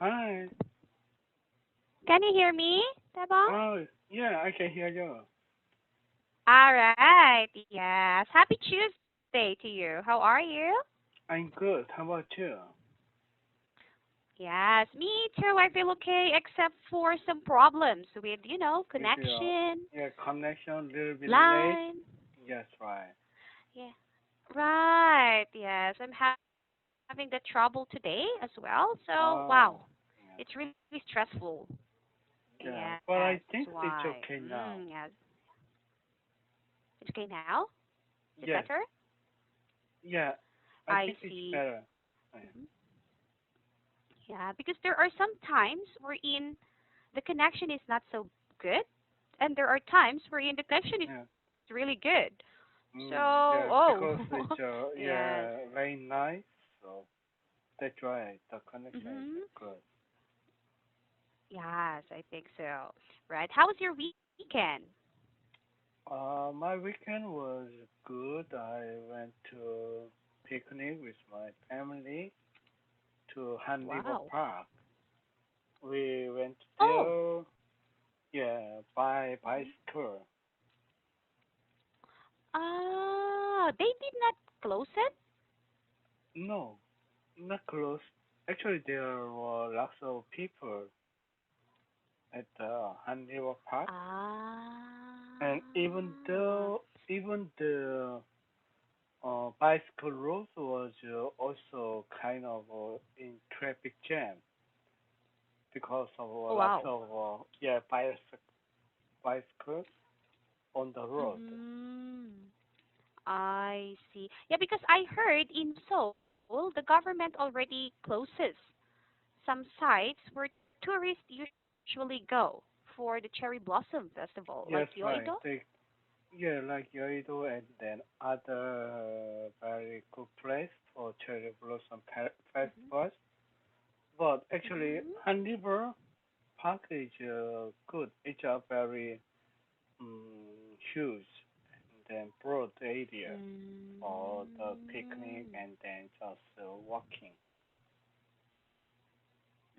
Hi. Can you hear me, Tabong? Oh, yeah, I can hear you. All right. Yes. Happy Tuesday to you. How are you? I'm good. How about you? Yes, me too. I feel okay, except for some problems with, With your connection, connection a little bit late? line. Yes, right. Yeah. Right. Yes, I'm having the trouble today as well. So, wow. Oh, It's really yeah, stressful. yeah. Yes, But I that's think it's why. okay now. Yes. It's okay now? Is it Yes, better? yeah. I I think it's see. better. Mhm. Yeah, because there are some times wherein the connection is not so good, and there are times wherein the connection is Yeah. really good. So, Yeah, oh, because it's yes. very nice, so that's why the connection is Mhm. good. Yes, I think so. Right. How was your weekend? My weekend was good. I went to picnic with my family to Han River Wow. Park. We went Oh. there, yeah, by Mhm. bicycle. They did not close it? No, not close. Actually, there were lots of people at the Han River Park, and Ah. even the bicycle road was also kind of in traffic jam because of lots Wow. of bicycles on the road. Mhm. I see. Yeah, because I heard in Seoul, the government already closes some sites where tourists usually go for the cherry blossom festival, like Yes, Yeouido. right. Yeah, like Yeouido and then other very good place for cherry blossom Mhm. festivals. But actually, Mhm. Han River Park is good. It's a very huge and then broad area for the picnic Mm. and then just walking.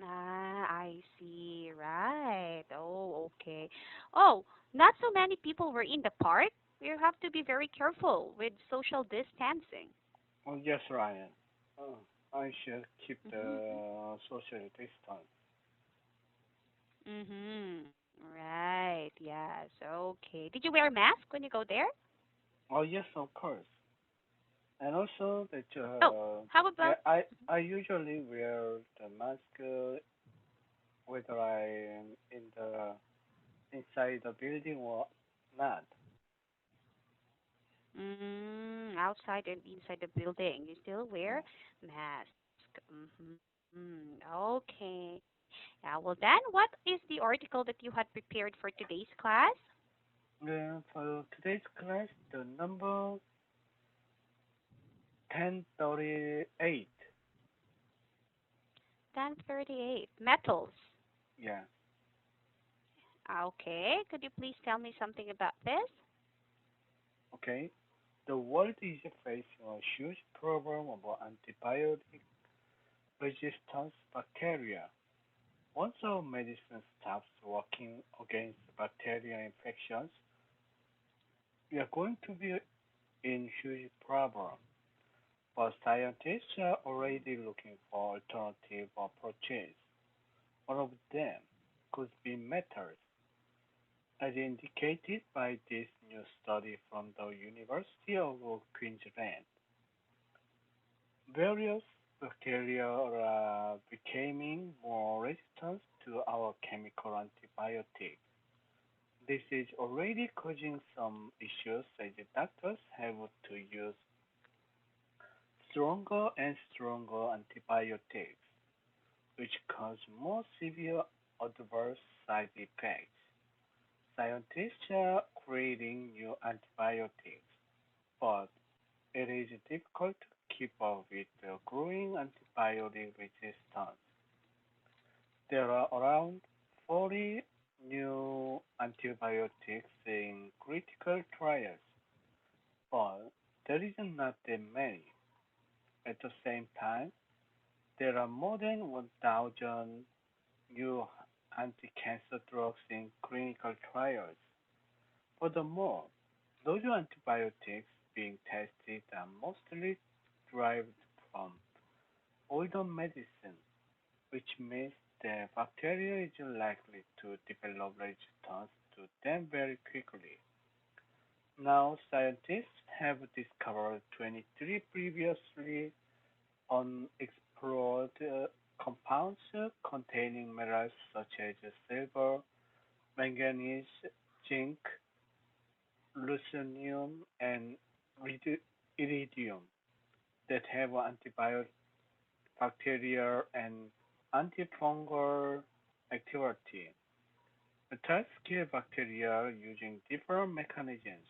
I see. Right. Oh, okay. Oh, not so many people were in the park. You have to be very careful with social distancing. Oh, yes, Ryan. Oh, I should keep Mhm. the social distance. Mhm. Right. Yes. Okay. Did you wear a mask when you go there? Oh, yes, of course. And also that Oh, how yeah, about? I usually wear the mask whether I am in the inside the building or not. Outside and inside the building, you still wear Yeah. mask. Okay. Yeah. Well, then, what is the article that you had prepared for today's class? For today's class, the number 1038. 1038. Metals. Yeah. Okay. Could you please tell me something about this? Okay. The world is facing a huge problem about antibiotic resistance bacteria. Once our medicine stops working against bacterial infections, we are going to be in huge problem. But scientists are already looking for alternative approaches. One of them could be metals, as indicated by this new study from the University of Queensland. Various bacteria are becoming more resistant to our chemical antibiotics. This is already causing some issues as doctors have to use stronger and stronger antibiotics, which cause more severe adverse side effects. Scientists are creating new antibiotics, but it is difficult to keep up with the growing antibiotic resistance. There are around 40 new antibiotics in critical trials, but there is not that many. At the same time, There are more than 1,000 new anti-cancer drugs in clinical trials. Furthermore, those antibiotics being tested are mostly derived from older medicine, which means the bacteria is likely to develop resistance to them very quickly. Now, scientists have discovered 23 previously unexplored compounds containing metals such as silver, manganese, zinc, lutetium, and iridium that have antibacterial and antifungal activity. Metals kill bacteria using different mechanisms,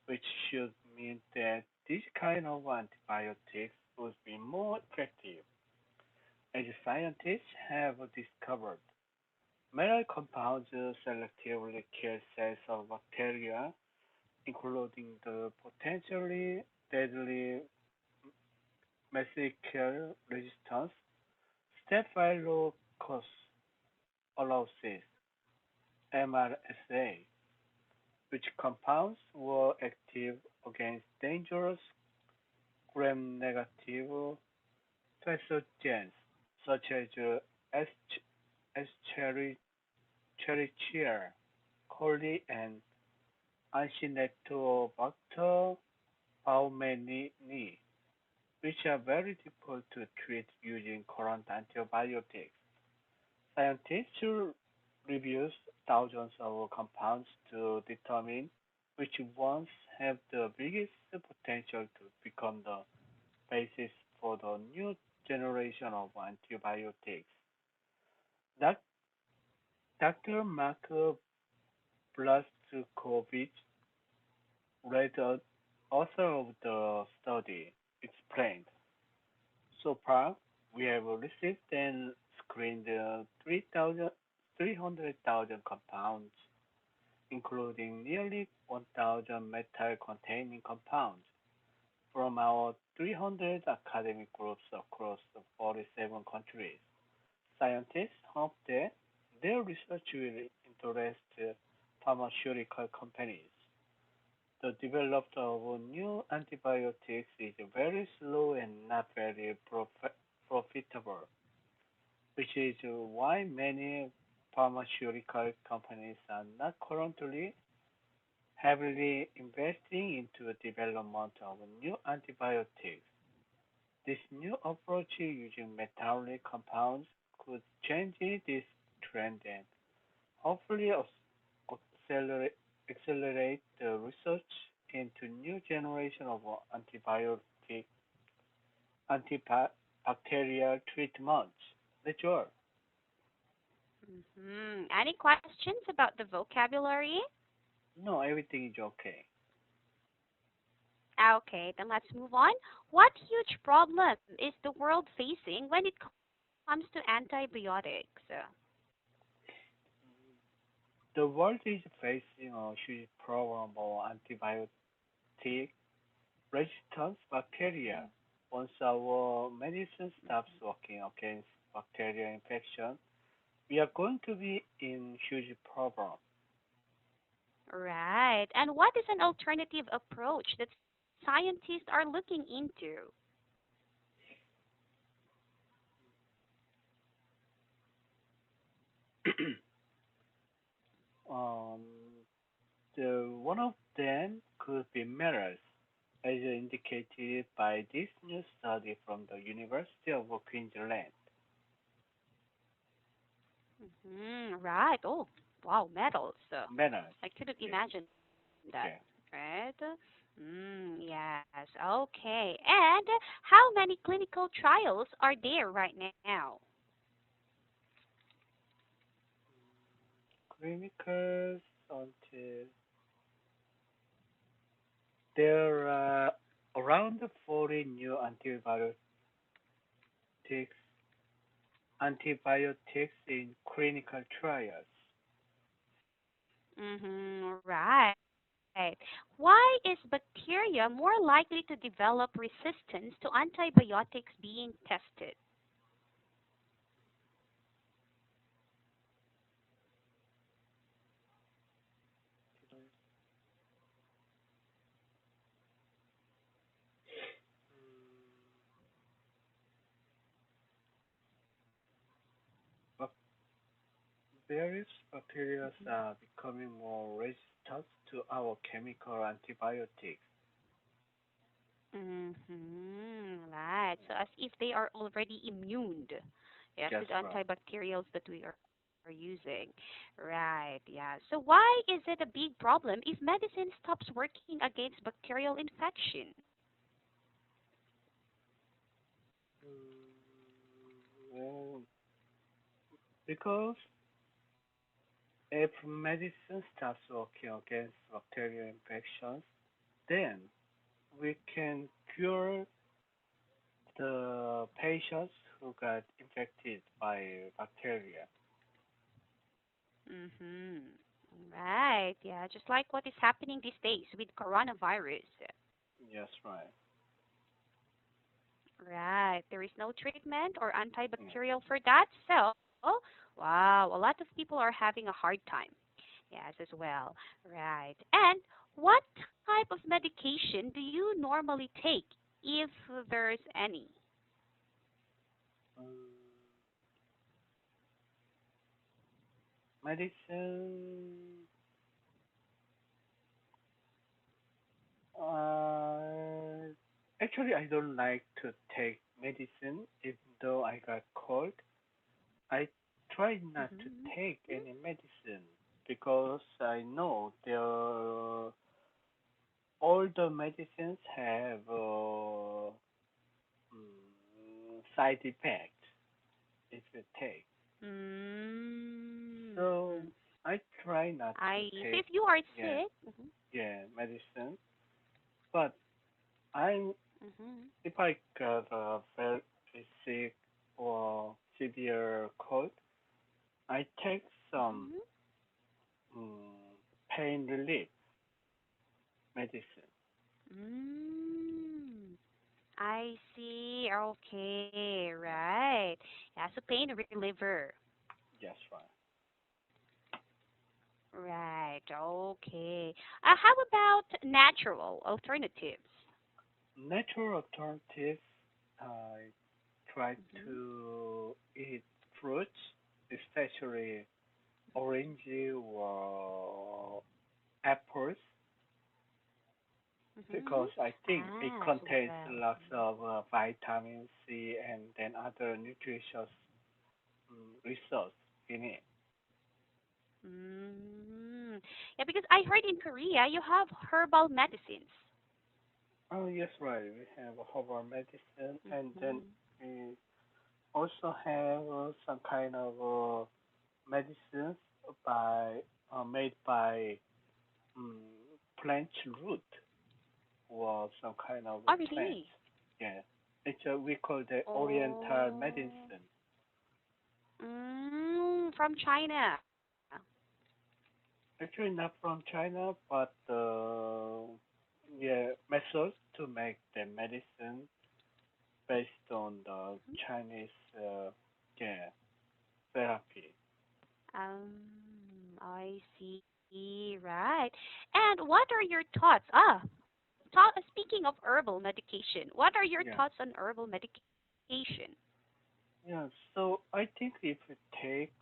which should mean that this kind of antibiotics would be more effective. As scientists have discovered, metal compounds selectively kill cells of bacteria, including the potentially deadly Methicillin resistance Staphylococcus aureus (MRSA), which compounds were active against dangerous gram-negative pathogens such as Escherichia coli and Acinetobacter baumannii, which are very difficult to treat using current antibiotics. Scientists review thousands of compounds to determine which ones have the biggest potential to become the basis for the new generation of antibiotics. Doc- Dr. Mark Blazkowicz, the author of the study, explained. So far, we have received and screened 300,000 compounds, including nearly 1,000 metal-containing compounds from our 300 academic groups across 47 countries. Scientists hope that their research will interest pharmaceutical companies. The development of new antibiotics is very slow and not very profitable, which is why many pharmaceutical companies are not currently heavily investing into the development of new antibiotics. This new approach using metallic compounds could change this trend and hopefully accelerate, accelerate the research into new generation of antibacterial treatments. That's all. Any questions about the vocabulary? No, everything is okay. Okay, then let's move on. What huge problem is the world facing when it comes to antibiotics? The world is facing a huge problem of antibiotic resistant bacteria. Once our medicine stops working against bacterial infection, we are going to be in huge problem. Right. And what is an alternative approach that scientists are looking into? um, one of them could be metals, as indicated by this new study from the University of Queensland. Right. Oh, wow, metals. Metals, I couldn't yes, imagine that. yeah. Right? Yes. Okay. And how many clinical trials are there right now? Clinicals until there are around 40 new antibiotics in clinical trials. Right. Why is bacteria more likely to develop resistance to antibiotics being tested? Various bacteria are becoming more resistant to our chemical antibiotics. Right. So as if they are already immune, yeah, to That's the right. antibacterials that we are using. Right. Yeah. So why is it a big problem if medicine stops working against bacterial infection? Mm, because if medicine starts working against bacterial infections, then we can cure the patients who got infected by bacteria. Mm-hmm. Right. Yeah. Just like what is happening these days with coronavirus. Yes, right. Right. There is no treatment or Mm. antibacterial for that. So, wow, a lot of people are having a hard time. Yes, as well. Right. And what type of medication do you normally take if there's any? Um, medicine. Uh, Actually, I don't like to take medicine, even though I got cold. I try not to Mm-hmm. take any medicine because I know all the medicines have side effects if you take. Mm. So I try not to I so take, if you are yeah, sick. Mm-hmm. medicine. But I'm Mm-hmm. if I got a very sick or severe cold, I take some Mm-hmm. pain relief medicine. Mm. I see. Okay. Right. Yeah. So pain reliever. Yes, right. Right. Okay. How about natural alternatives? Natural alternatives, I try Mm-hmm. to eat fruits, especially orange or apples, Mm-hmm. because I think it Ah, as contains well. lots of vitamin C and then other nutritious resource in it. Mm. Yeah, because I heard in Korea you have herbal medicines. Oh, yes, right. We have herbal medicine, and then Mm-hmm. we also have some kind of medicines by made by um, plant root or some kind of Oh, plant. really? Yeah, we call the Oriental Oh. medicine. From China. Actually, not from China, but yeah, methods to make the medicine based on the Mhm. Chinese yeah therapy. I see. Right. And what are your thoughts? Speaking of herbal medication, what are your Yeah, thoughts on herbal medication? yeah. So I think if we take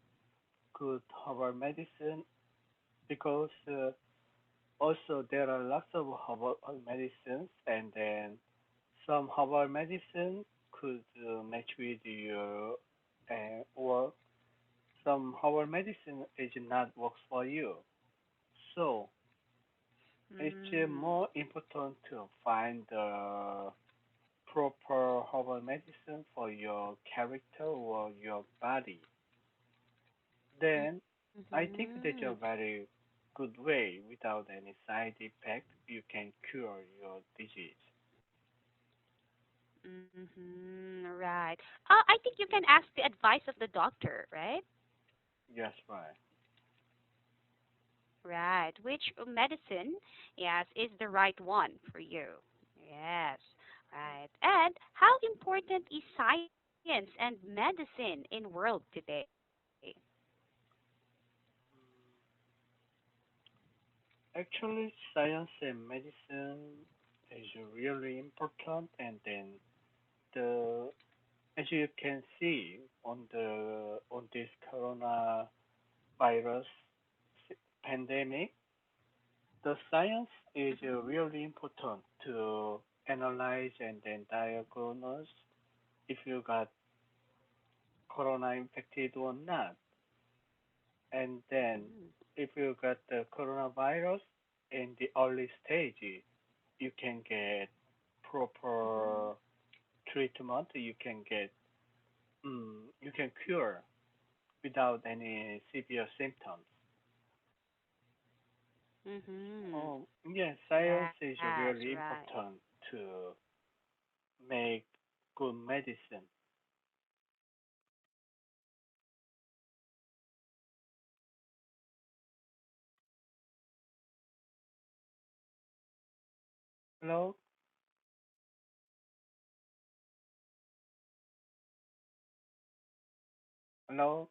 good herbal medicine, because also there are lots of herbal medicines, and then some herbal medicine could match with your work. Some herbal medicine is not works for you. So it's Mm. more important to find the proper herbal medicine for your character or your body. Then I think that's Mm-hmm. a very good way without any side effect you can cure your disease. Mm-hmm. Right. I think you can ask the advice of the doctor, right? Yes, right. Right. Which medicine, yes, is the right one for you? Yes. Right. And how important is science and medicine in world today? Actually, science and medicine is really important, and then the as you can see on this corona virus pandemic, the science is Mhm. really important to analyze and then diagnose if you got corona infected or not. And then Mm. if you got the coronavirus in the early stage, you can get Mhm. proper treatment. You can cure without any severe symptoms. Mhm. Yes, science is Yes, really right. important to make good medicine. Hello, hello.